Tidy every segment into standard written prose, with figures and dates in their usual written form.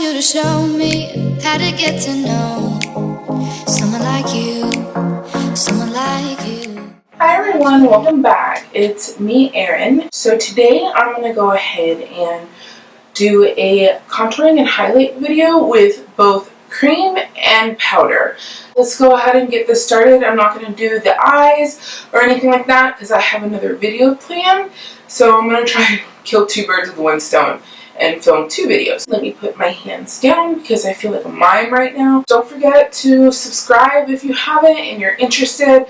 you to show me how to get to know someone like you, someone like you. Hi everyone, welcome back. It's me, Erin. So today I'm going to go ahead and do a contouring and highlight video with both cream and powder. Let's go ahead and get this started. I'm not going to do the eyes or anything like that because I have another video planned. So I'm going to try and kill two birds with one stone and film two videos. Let me put my hands down because I feel like a mime right now. Don't forget to subscribe if you haven't and you're interested.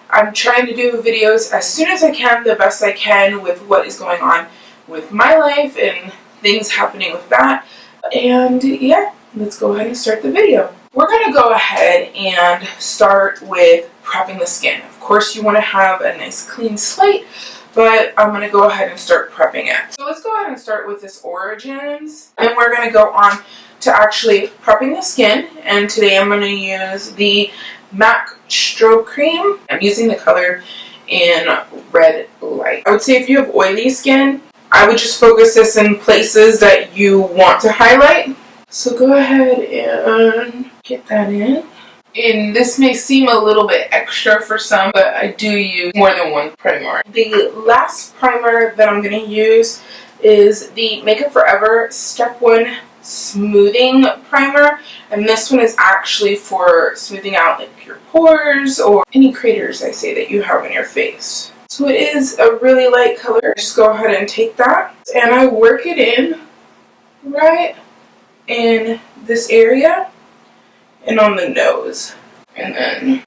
I'm trying to do videos as soon as I can, the best I can with what is going on with my life and things happening with that. And yeah, let's go ahead and start the video. We're going to go ahead and start with prepping the skin. Of course, you want to have a nice clean slate, but I'm going to go ahead and start prepping it. So let's go ahead and start with this Origins. And we're going to go on to actually prepping the skin. And today I'm going to use the MAC Stroke Cream. I'm using the color in Red Light. I would say if you have oily skin, I would just focus this in places that you want to highlight. So go ahead and get that in. And this may seem a little bit extra for some, but I do use more than one primer. The last primer that I'm going to use is the Makeup Forever Step 1 Smoothing Primer. And this one is actually for smoothing out like your pores or any craters, I say, that you have in your face. So it is a really light color. Just go ahead and take that. And I work it in right in this area and on the nose, and then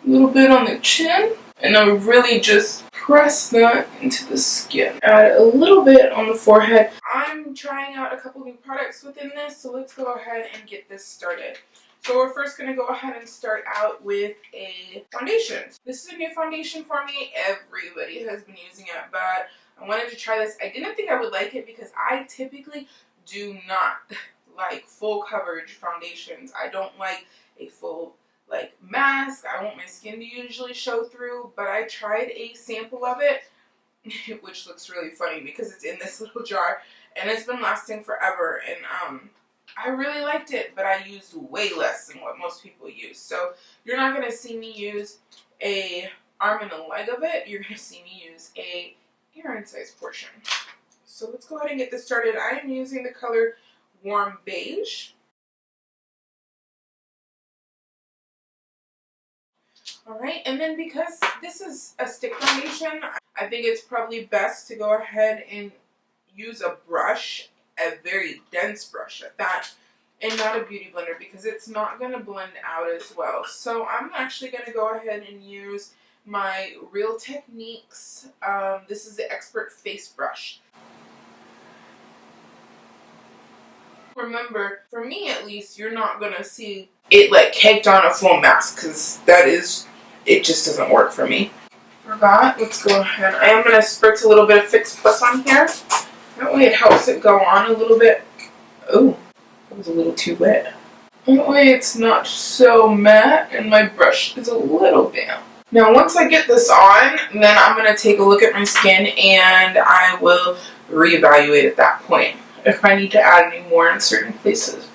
a little bit on the chin, and I really just press that into the skin. Add a little bit on the forehead. I'm trying out a couple new products within this, so let's go ahead and get this started. So we're first going to go ahead and start out with a foundation. This is a new foundation for me. Everybody has been using it, but I wanted to try this. I didn't think I would like it because I typically do not like full coverage foundations. I don't like a full mask. I want my skin to usually show through, but I tried a sample of it, which looks really funny because it's in this little jar and it's been lasting forever, and I really liked it, but I used way less than what most people use. So you're not going to see me use a arm and a leg of it. You're going to see me use a Erin size portion. So let's go ahead and get this started. I am using the color Warm Beige. Alright, and then because this is a stick foundation, I think it's probably best to go ahead and use a brush, a very dense brush at that, and not a beauty blender because it's not going to blend out as well. So I'm actually going to go ahead and use my Real Techniques. This is the Expert Face Brush. Remember, for me at least, you're not going to see it like caked on a full mask because it just doesn't work for me. Forgot, let's go ahead. I am going to spritz a little bit of Fix Plus on here. That way it helps it go on a little bit. Oh, that was a little too wet. That way it's not so matte and my brush is a little damp. Now once I get this on, then I'm going to take a look at my skin and I will reevaluate at that point if I need to add any more in certain places.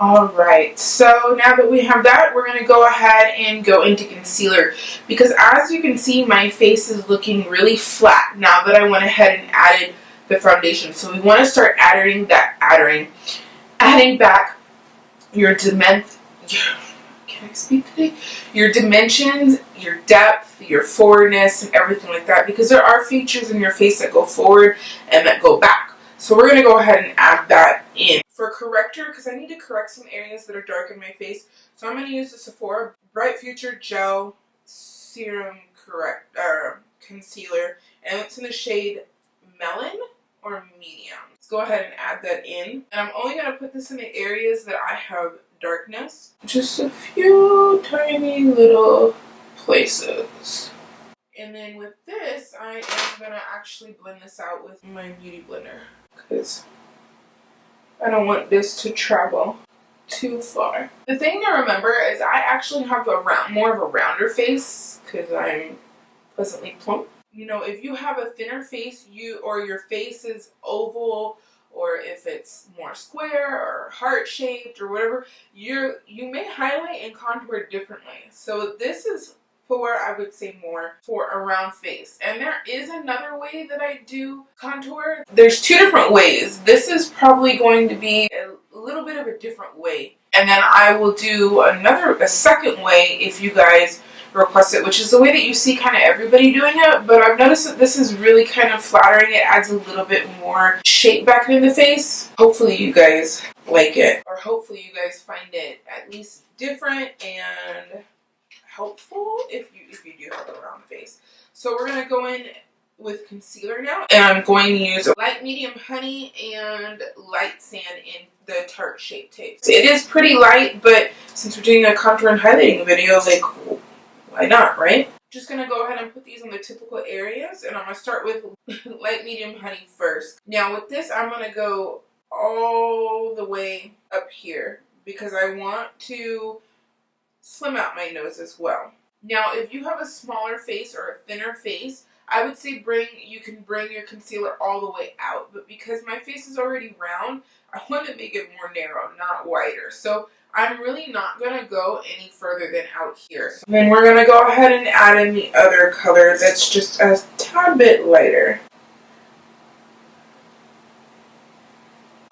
Alright, so now that we have that, we're going to go ahead and go into concealer. Because as you can see, my face is looking really flat now that I went ahead and added the foundation. So we want to start adding back your your dimensions, your depth, your forwardness, and everything like that. Because there are features in your face that go forward and that go back. So we're going to go ahead and add that in. For corrector, because I need to correct some areas that are dark in my face, so I'm going to use the Sephora Bright Future Gel Serum Concealer, and it's in the shade Melon or Medium. Let's go ahead and add that in. And I'm only going to put this in the areas that I have darkness. Just a few tiny little places. And then with this, I am going to actually blend this out with my beauty blender because I don't want this to travel too far. The thing to remember is I actually have more of a rounder face because I'm pleasantly plump. You know, if you have a thinner face, or your face is oval or if it's more square or heart shaped or whatever, you may highlight and contour differently. So this is for, I would say, more for a round face. And there is another way that I do contour. There's two different ways. This is probably going to be a little bit of a different way. And then I will do a second way if you guys request it, which is the way that you see kind of everybody doing it. But I've noticed that this is really kind of flattering. It adds a little bit more shape back in the face. Hopefully you guys like it, or hopefully you guys find it at least different and helpful if you do have a round face. So we're gonna go in with concealer now, and I'm going to use light medium honey and light sand in the Tarte Shape Tape. It is pretty light, but since we're doing a contour and highlighting video, like, why not, right? Just gonna go ahead and put these on the typical areas, and I'm gonna start with light medium honey first. Now with this, I'm gonna go all the way up here because I want to slim out my nose as well. Now, if you have a smaller face or a thinner face, I would say you can bring your concealer all the way out. But because my face is already round, I want to make it more narrow, not wider. So I'm really not going to go any further than out here. So then we're going to go ahead and add in the other color that's just a tad bit lighter.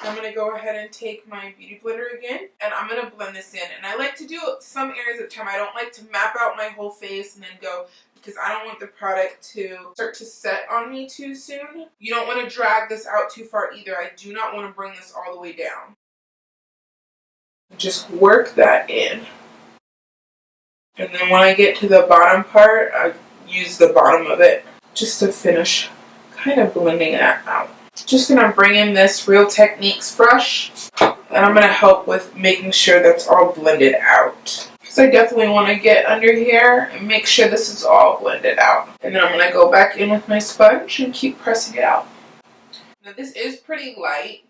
I'm going to go ahead and take my beauty blender again, and I'm going to blend this in. And I like to do some areas at a time. I don't like to map out my whole face and then go, because I don't want the product to start to set on me too soon. You don't want to drag this out too far either. I do not want to bring this all the way down. Just work that in. And then when I get to the bottom part, I use the bottom of it just to finish kind of blending that out. Just going to bring in this Real Techniques brush, and I'm going to help with making sure that's all blended out. Because I definitely want to get under here and make sure this is all blended out. And then I'm going to go back in with my sponge and keep pressing it out. Now this is pretty light.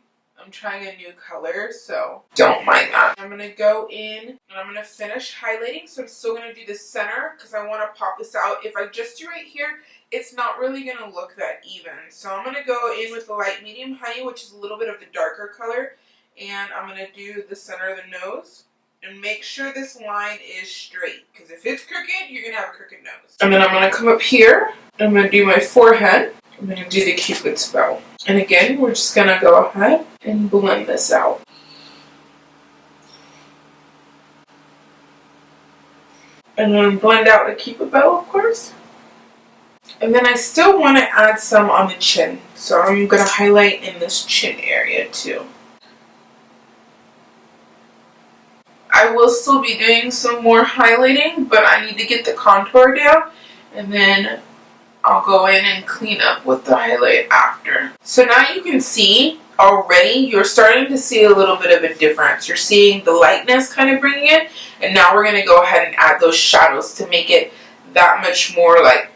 I'm trying a new color, so don't mind that. I'm going to go in and I'm going to finish highlighting. So I'm still going to do the center because I want to pop this out. If I just do right here, it's not really going to look that even. So I'm going to go in with the light medium honey, which is a little bit of the darker color. And I'm going to do the center of the nose. And make sure this line is straight. Because if it's crooked, you're going to have a crooked nose. And then I'm going to come up here. I'm going to do my forehead. I'm going to do the Cupid's bow. And again, we're just going to go ahead and blend this out. And then blend out the Cupid bow, of course. And then I still want to add some on the chin. So I'm going to highlight in this chin area too. I will still be doing some more highlighting, but I need to get the contour down. And then I'll go in and clean up with the highlight after. So now you can see already, you're starting to see a little bit of a difference. You're seeing the lightness kind of bringing in. And now we're going to go ahead and add those shadows to make it that much more like,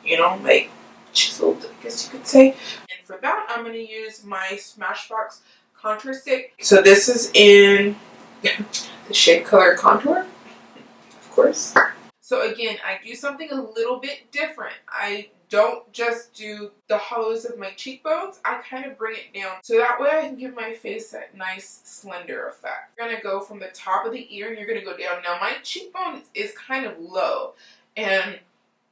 you know, like chiseled, I guess you could say. And for that, I'm going to use my Smashbox contour stick. So this is in the shade color contour, of course. So again, I do something a little bit different. I don't just do the hollows of my cheekbones. I kind of bring it down. So that way I can give my face that nice slender effect. You're going to go from the top of the ear and you're going to go down. Now my cheekbone is kind of low. And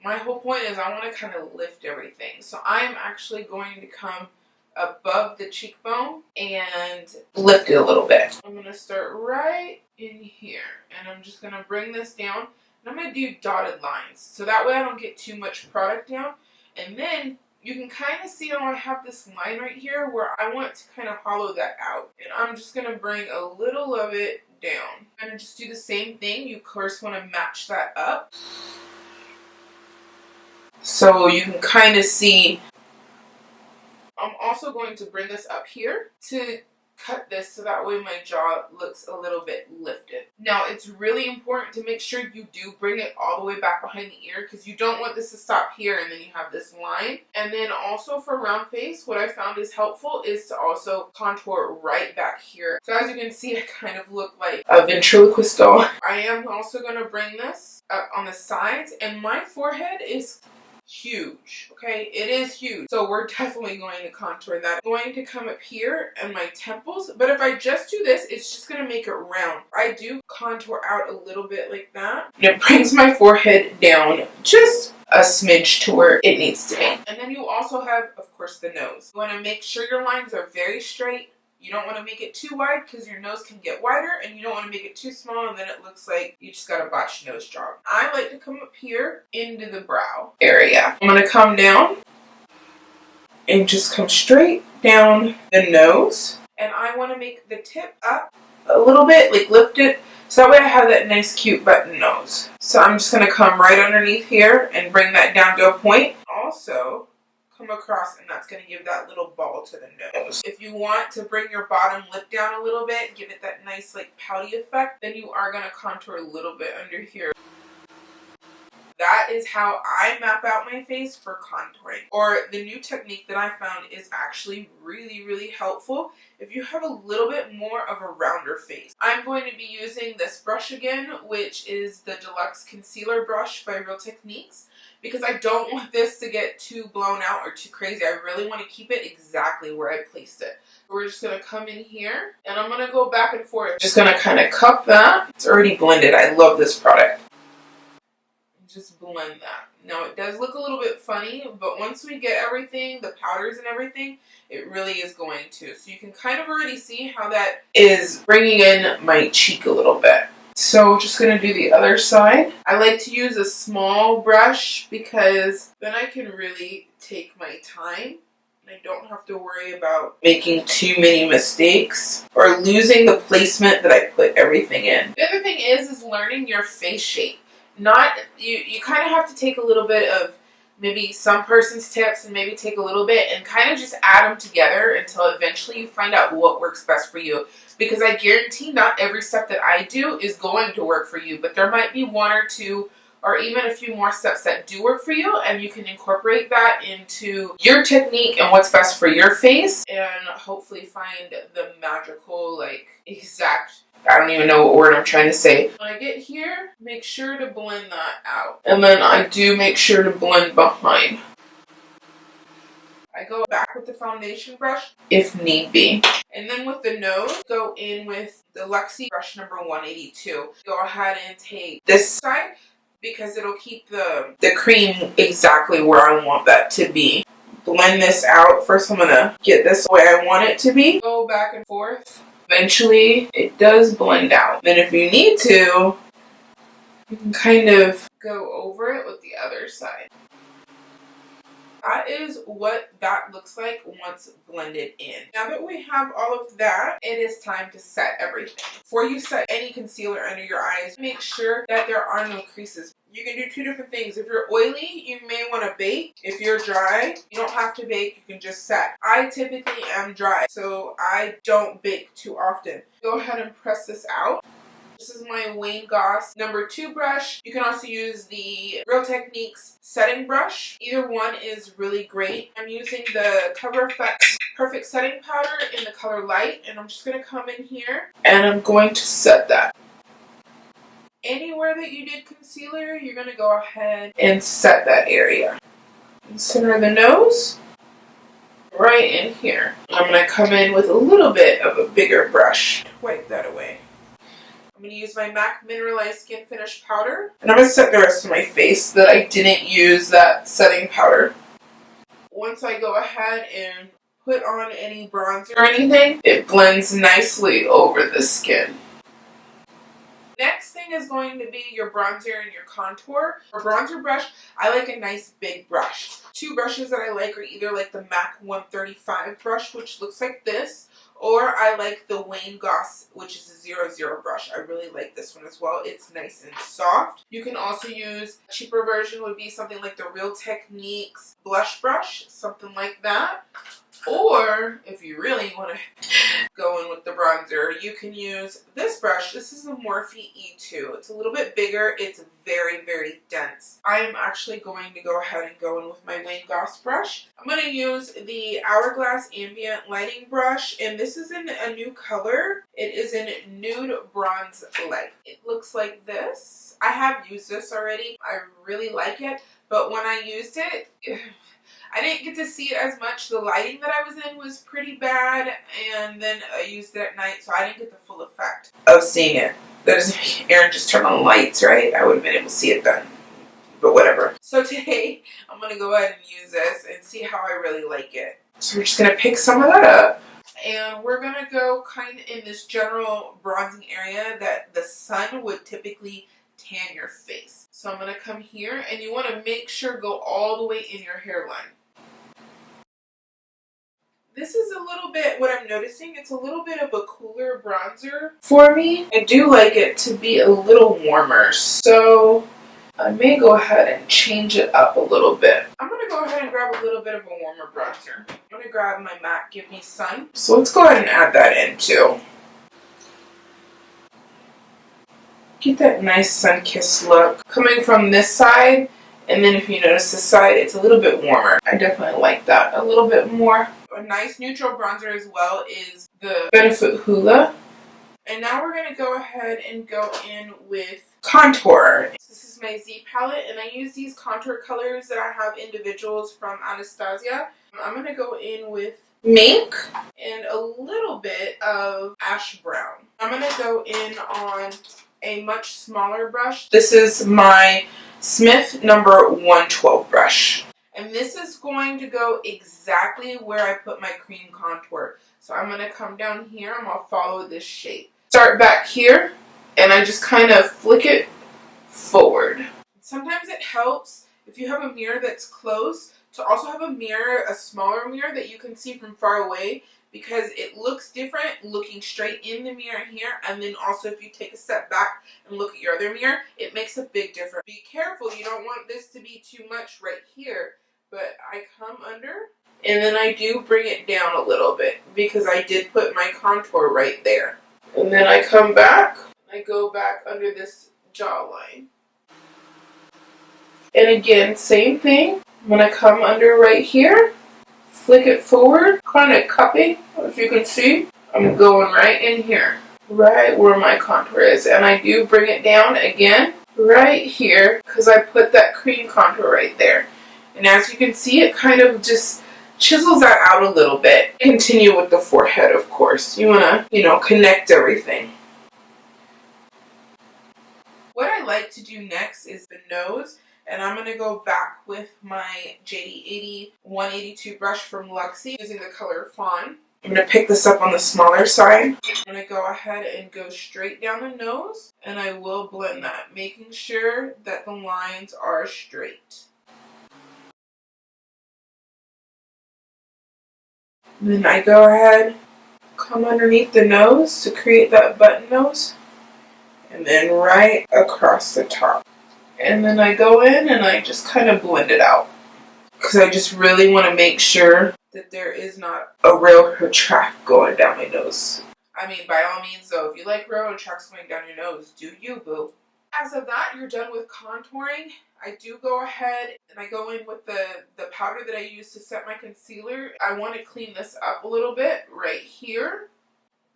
my whole point is I want to kind of lift everything. So I'm actually going to come above the cheekbone and lift it a little bit. I'm going to start right in here. And I'm just going to bring this down. I'm going to do dotted lines, so that way I don't get too much product down. And then you can kind of see how I have this line right here where I want to kind of hollow that out. And I'm just going to bring a little of it down. I'm going to just do the same thing. You of course want to match that up. So you can kind of see. I'm also going to bring this up here to cut this so that way my jaw looks a little bit lifted. Now it's really important to make sure you do bring it all the way back behind the ear because you don't want this to stop here and then you have this line. And then also for round face, what I found is helpful is to also contour right back here. So as you can see, I kind of look like a ventriloquist doll. I am also going to bring this up on the sides, and my forehead is huge, okay? It is huge. So we're definitely going to contour that. I'm going to come up here and my temples, but if I just do this, it's just gonna make it round. I do contour out a little bit like that. And it brings my forehead down just a smidge to where it needs to be. And then you also have, of course, the nose. You wanna make sure your lines are very straight. You don't want to make it too wide because your nose can get wider, and you don't want to make it too small and then it looks like you just got a botched nose job. I like to come up here into the brow area. I'm going to come down and just come straight down the nose, and I want to make the tip up a little bit, like lift it, so that way I have that nice cute button nose. So I'm just going to come right underneath here and bring that down to a point. Also, come across, and that's going to give that little ball to the nose. If you want to bring your bottom lip down a little bit, give it that nice like pouty effect, then you are going to contour a little bit under here. That is how I map out my face for contouring. Or the new technique that I found is actually really, really helpful if you have a little bit more of a rounder face. I'm going to be using this brush again, which is the Deluxe Concealer Brush by Real Techniques, because I don't want this to get too blown out or too crazy. I really want to keep it exactly where I placed it. We're just going to come in here, and I'm going to go back and forth. Just going to kind of cup that. It's already blended. I love this product. Just blend that. Now it does look a little bit funny, but once we get everything, the powders and everything, it really is going to. So you can kind of already see how that is bringing in my cheek a little bit. So just going to do the other side. I like to use a small brush because then I can really take my time. I don't have to worry about making too many mistakes or losing the placement that I put everything in. The other thing is learning your face shape. You kind of have to take a little bit of maybe some person's tips and maybe take a little bit and kind of just add them together until eventually you find out what works best for you. Because I guarantee not every step that I do is going to work for you, but there might be one or two or even a few more steps that do work for you, and you can incorporate that into your technique and what's best for your face, and hopefully find the magical, like, exact, I don't even know what word I'm trying to say. When I get here, make sure to blend that out. And then I do make sure to blend behind. I go back with the foundation brush if need be. And then with the nose, go in with the Luxie brush number 182. Go ahead and take this side because it'll keep the cream exactly where I want that to be. Blend this out. First I'm going to get this the way I want it to be. Go back and forth. Eventually it does blend out. Then if you need to, you can kind of go over it with the other side. That is what that looks like once blended in. Now that we have all of that, it is time to set everything. Before you set any concealer under your eyes, make sure that there are no creases. You can do two different things. If you're oily, you may want to bake. If you're dry, you don't have to bake, you can just set. I typically am dry, so I don't bake too often. Go ahead and press this out. This is my Wayne Goss number 2 brush. You can also use the Real Techniques setting brush. Either one is really great. I'm using the Cover FX Perfect Setting Powder in the color Light, and I'm just going to come in here and I'm going to set that. Anywhere that you did concealer, you're going to go ahead and set that area. Center of the nose, right in here. I'm going to come in with a little bit of a bigger brush to wipe that away. I'm going to use my MAC Mineralized Skin Finish Powder. And I'm going to set the rest of my face so that I didn't use that setting powder. Once I go ahead and put on any bronzer or anything, it blends nicely over the skin. Next thing is going to be your bronzer and your contour. For bronzer brush, I like a nice big brush. 2 brushes that I like are either like the MAC 135 brush, which looks like this, or I like the Wayne Goss, which is a 00 brush. I really like this one as well. It's nice and soft. You can also use a cheaper version would be something like the Real Techniques blush brush, something like that. Or if you really want to go in with the bronzer, you can use this brush. This is a Morphe E2. It's a little bit bigger. It's very, very dense. I'm actually going to go ahead and go in with my Wayne Goss brush. I'm going to use the Hourglass Ambient Lighting brush, and this is in a new color. It is in Nude Bronze Light. It looks like this. I have used this already. I really like it, but when I used it, I didn't get to see it as much. The lighting that I was in was pretty bad, and then I used it at night, so I didn't get the full effect of seeing it. That doesn't make Aaron just turn on the lights, right? I would have been able to see it then, but whatever. So today, I'm going to go ahead and use this and see how I really like it. So we're just going to pick some of that up, and we're going to go kind of in this general bronzing area that the sun would typically tan your face. So I'm going to come here, and you want to make sure go all the way in your hairline. This is a little bit, what I'm noticing, it's a little bit of a cooler bronzer for me. I do like it to be a little warmer, so I may go ahead and change it up a little bit. I'm going to go ahead and grab a little bit of a warmer bronzer. I'm going to grab my MAC Give Me Sun. So let's go ahead and add that in too. Get that nice sun-kissed look coming from this side, and then if you notice this side, it's a little bit warmer. I definitely like that a little bit more. A nice neutral bronzer as well is the Benefit Hoola. And now we're going to go ahead and go in with contour. This is my Z palette, and I use these contour colors that I have individuals from Anastasia. I'm going to go in with Mink and a little bit of Ash Brown. I'm going to go in on a much smaller brush. This is my Smith number 112 brush. And this is going to go exactly where I put my cream contour. So I'm going to come down here. I'm going to follow this shape. Start back here, and I just kind of flick it forward. Sometimes it helps if you have a mirror that's close to also have a mirror, a smaller mirror that you can see from far away, because it looks different looking straight in the mirror here, and then also if you take a step back and look at your other mirror, it makes a big difference. Be careful, you don't want this to be too much right here, but I come under and then I do bring it down a little bit because I did put my contour right there. And then I come back, I go back under this jawline. And again, same thing. I'm going to come under right here, flick it forward, kind of cupping, as you can see. I'm going right in here, right where my contour is. And I do bring it down again, right here, because I put that cream contour right there. And as you can see, it kind of just chisels that out a little bit. Continue with the forehead, of course. You want to, connect everything. What I like to do next is the nose. And I'm going to go back with my JD80 182 brush from Luxie using the color Fawn. I'm going to pick this up on the smaller side. I'm going to go ahead and go straight down the nose, and I will blend that, making sure that the lines are straight. And then I go ahead, come underneath the nose to create that button nose, and then right across the top. And then I go in and I just kind of blend it out, because I just really want to make sure that there is not a railroad track going down my nose. I mean, by all means though, if you like railroad tracks going down your nose, do you, boo. As of that, you're done with contouring. I do go ahead and I go in with the powder that I use to set my concealer. I want to clean this up a little bit right here,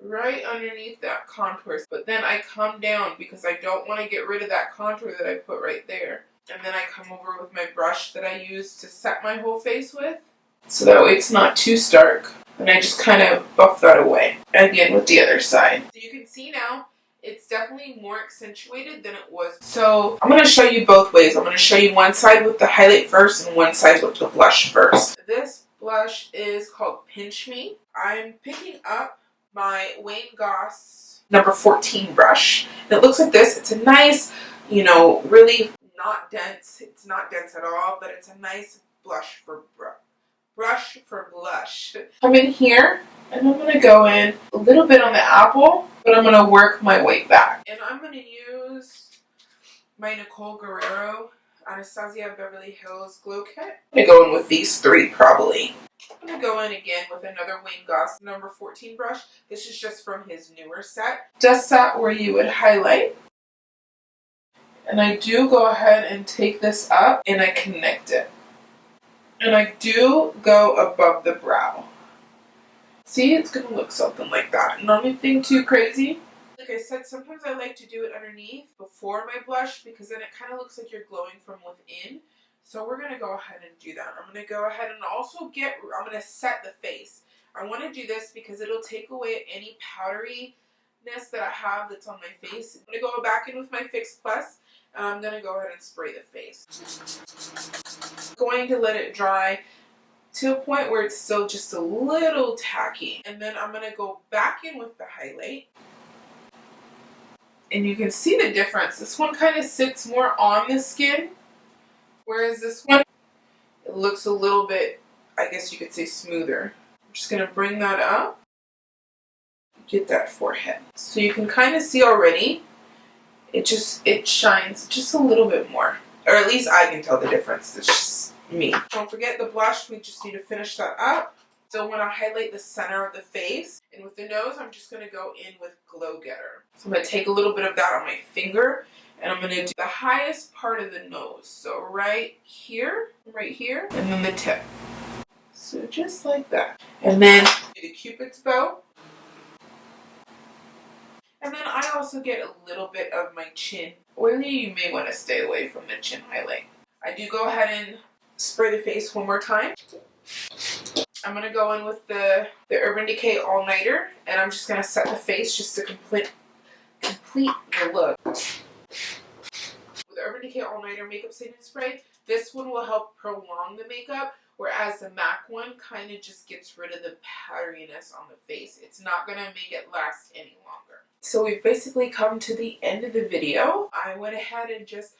right underneath that contour. But then I come down because I don't want to get rid of that contour that I put right there. And then I come over with my brush that I use to set my whole face with, so that way it's not too stark. And I just kind of buff that away. Again with the other side. So you can see now, it's definitely more accentuated than it was. So I'm going to show you both ways. I'm going to show you one side with the highlight first and one side with the blush first. This blush is called Pinch Me. I'm picking up my Wayne Goss number 14 brush. And it looks like this. It's a nice, really not dense. It's not dense at all, but it's a nice blush for blush. Come in here, and I'm going to go in a little bit on the apple, but I'm going to work my way back. And I'm going to use my Nicole Guerrero Anastasia Beverly Hills Glow Kit. I'm going to go in with these 3 probably. I'm going to go in again with another Wayne Goss number 14 brush. This is just from his newer set. Just that where you would highlight. And I do go ahead and take this up and I connect it. And I do go above the brow. See, it's going to look something like that. Not anything too crazy. Like I said, sometimes I like to do it underneath before my blush because then it kind of looks like you're glowing from within. So we're going to go ahead and do that. I'm going to go ahead and also I'm going to set the face. I want to do this because it'll take away any powderiness that I have that's on my face. I'm going to go back in with my Fix Plus and I'm going to go ahead and spray the face. I'm going to let it dry to a point where it's still just a little tacky. And then I'm going to go back in with the highlight. And you can see the difference. This one kind of sits more on the skin, whereas this one, it looks a little bit, I guess you could say, smoother. I'm just going to bring that up. Get that forehead. So you can kind of see already, it shines just a little bit more. Or at least I can tell the difference. It's just me. Don't forget the blush, we just need to finish that up. So when I highlight the center of the face, and with the nose, I'm just going to go in with Glow Getter. So I'm going to take a little bit of that on my finger, and I'm going to do the highest part of the nose. So right here, and then the tip. So just like that. And then do the Cupid's bow. And then I also get a little bit of my chin. Oily, you may want to stay away from the chin highlight. I do go ahead and spray the face one more time. I'm going to go in with the Urban Decay All Nighter, and I'm just going to set the face just to complete the look. With the Urban Decay All Nighter Makeup Setting Spray, this one will help prolong the makeup, whereas the MAC one kind of just gets rid of the powderiness on the face. It's not going to make it last any longer. So we've basically come to the end of the video. I went ahead and just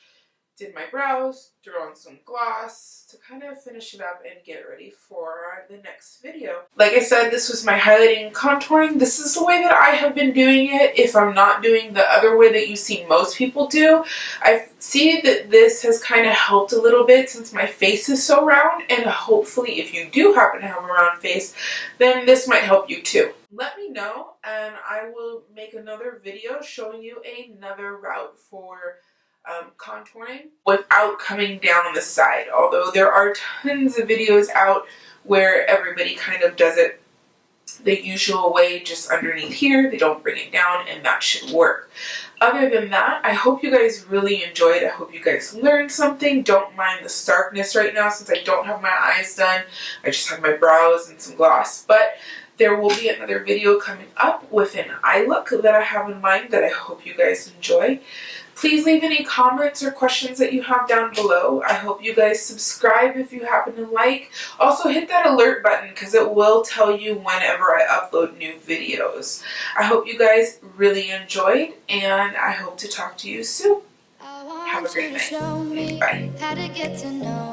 did my brows, threw on some gloss to kind of finish it up and get ready for the next video. Like I said, this was my highlighting and contouring. This is the way that I have been doing it if I'm not doing the other way that you see most people do. I see that this has kind of helped a little bit since my face is so round, and hopefully if you do happen to have a round face, then this might help you too. Let me know and I will make another video showing you another route for contouring without coming down on the side, although there are tons of videos out where everybody kind of does it the usual way, just underneath here. They don't bring it down, and that should work. Other than that, I hope you guys really enjoyed. I hope you guys learned something. Don't mind the starkness right now since I don't have my eyes done. I just have my brows and some gloss, but there will be another video coming up with an eye look that I have in mind that I hope you guys enjoy. Please leave any comments or questions that you have down below. I hope you guys subscribe if you happen to like. Also hit that alert button because it will tell you whenever I upload new videos. I hope you guys really enjoyed, and I hope to talk to you soon. Have a great night. Bye.